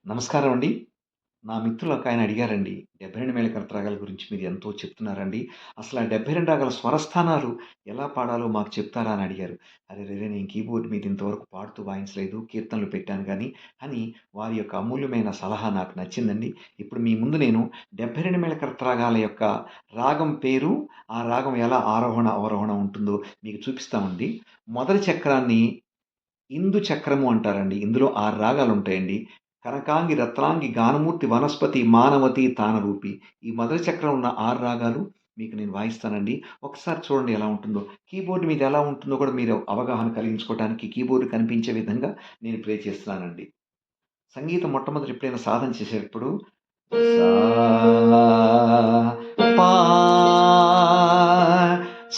నమస్కారం అండి. నా మిత్రులు ఒకాయన అడిగారండి. 72 మేళకర్త రాగాల గురించి మీరు ఎంతో చెప్తున్నారండి. అసలు ఆ 72 రాగాల స్వరస్థానాలు ఎలా పాడాలో మాకు చెప్తారా అని అడిగారు. అరెరెరే! నేను కీబోర్డ్ మీద ఇంతవరకు పాడుతూ వాయించలేదు. కీర్తనలు పెట్టాను గానీ, అని వారి యొక్క అమూల్యమైన సలహా నాకు నచ్చిందండి. ఇప్పుడు మీ ముందు నేను 72 మేళకర్త రాగాల యొక్క రాగం పేరు, ఆ రాగం ఎలా ఆరోహణ, అవరోహణ ఉంటుందో మీకు చూపిస్తామండి. మొదటి చక్రాన్ని ఇందు చక్రము అంటారండి. ఇందులో 6 రాగాలుంటాయండి. కనకాంగి, రత్నాంగి, గానమూర్తి, వనస్పతి, మానవతి, తానరూపి. ఈ మొదటి చక్రం ఉన్న 6 రాగాలు మీకు నేను వాయిస్తానండి. ఒకసారి చూడండి ఎలా ఉంటుందో. కీబోర్డ్ మీద ఎలా ఉంటుందో కూడా మీరు అవగాహన కలిగించుకోవటానికి కీబోర్డ్ కనిపించే విధంగా నేను ప్లే చేస్తున్నానండి. సంగీతం మొట్టమొదట ఎప్పుడైనా సాధన చేసేటప్పుడు సా పా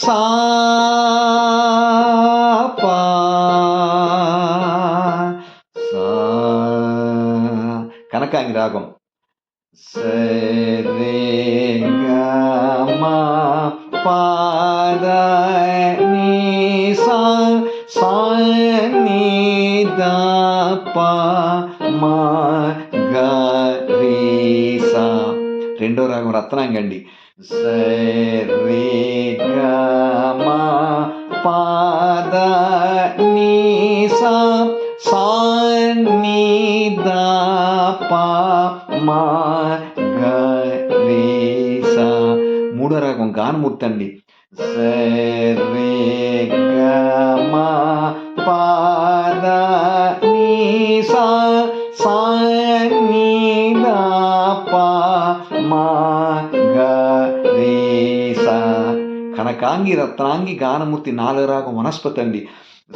సా పా సా కనకాంగి రాగం. సరే గ మ ప ద ని సా సా ని ద ప మ గ రి సా. రెండో రాగం రత్నాంగి అండి. సరే గ మ ప ద ని సా సా ని ద ప మ గ రి సా. మూడో రాగం గానమూర్తి అండి. సరే గ మ ప ద ని సా సా ని ద ప మ గ రి సా. కనకాంగి, రత్నాంగి, గానమూర్తి. నాలుగో రాగం వనస్పతి అండి.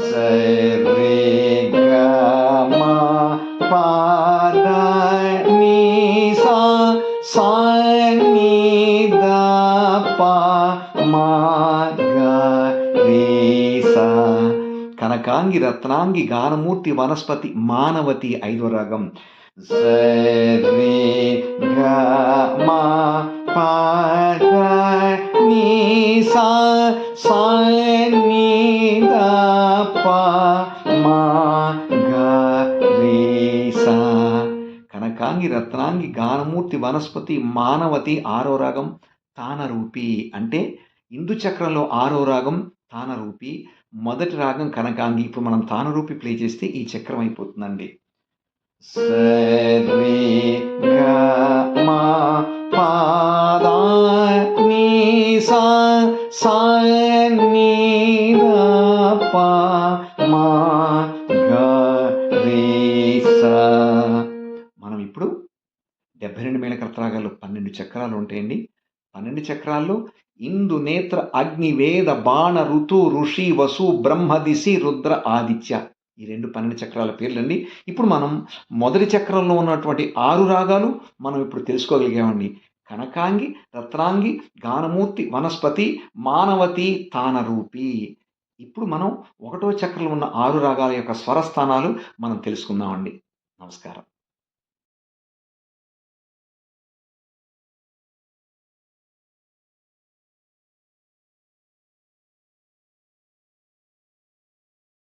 సరే గ మ ప ద ని సా సా ని ద ప మ గ రి సా. కనకాంగి, రత్నాంగి, గానమూర్తి, వనస్పతి, మానవతి. ఐదో రాగం. సరే గ మ ప ద ని సా సా ని ద ప మ గ రి సా. కనకాంగి, రత్నాంగి, గానమూర్తి, వనస్పతి, మానవతి. ఆరో రాగం తానరూపి. అంటే ఇందు చక్రంలో ఆరో రాగం తానరూపి. మొదటి రాగం కనకాంగి. ఇప్పుడు మనం తానరూపి ప్లే చేస్తే ఈ చక్రం అయిపోతుందండి. సరే గ మ ప ద ని సా సా ని ద ప మ గ రి సా. మనం ఇప్పుడు 72 మేళకర్త రాగాల్లో 12 చక్రాలు ఉంటాయండి. 12 చక్రాల్లో ఇందు, నేత్ర, అగ్ని, వేద, బాణ, ఋతు, ఋషి, వసు, బ్రహ్మ, దిశి, రుద్ర, ఆదిత్య. ఈ 12 చక్రాల పేర్లండి. ఇప్పుడు మనం మొదటి చక్రంలో ఉన్నటువంటి 6 రాగాలు మనం ఇప్పుడు తెలుసుకోగలిగామండి. కనకాంగి, రత్నాంగి, గానమూర్తి, వనస్పతి, మానవతి, తానరూపి. ఇప్పుడు మనం ఒకటో చక్రంలో ఉన్న 6 రాగాల యొక్క స్వరస్థానాలు మనం తెలుసుకుందామండి. నమస్కారం.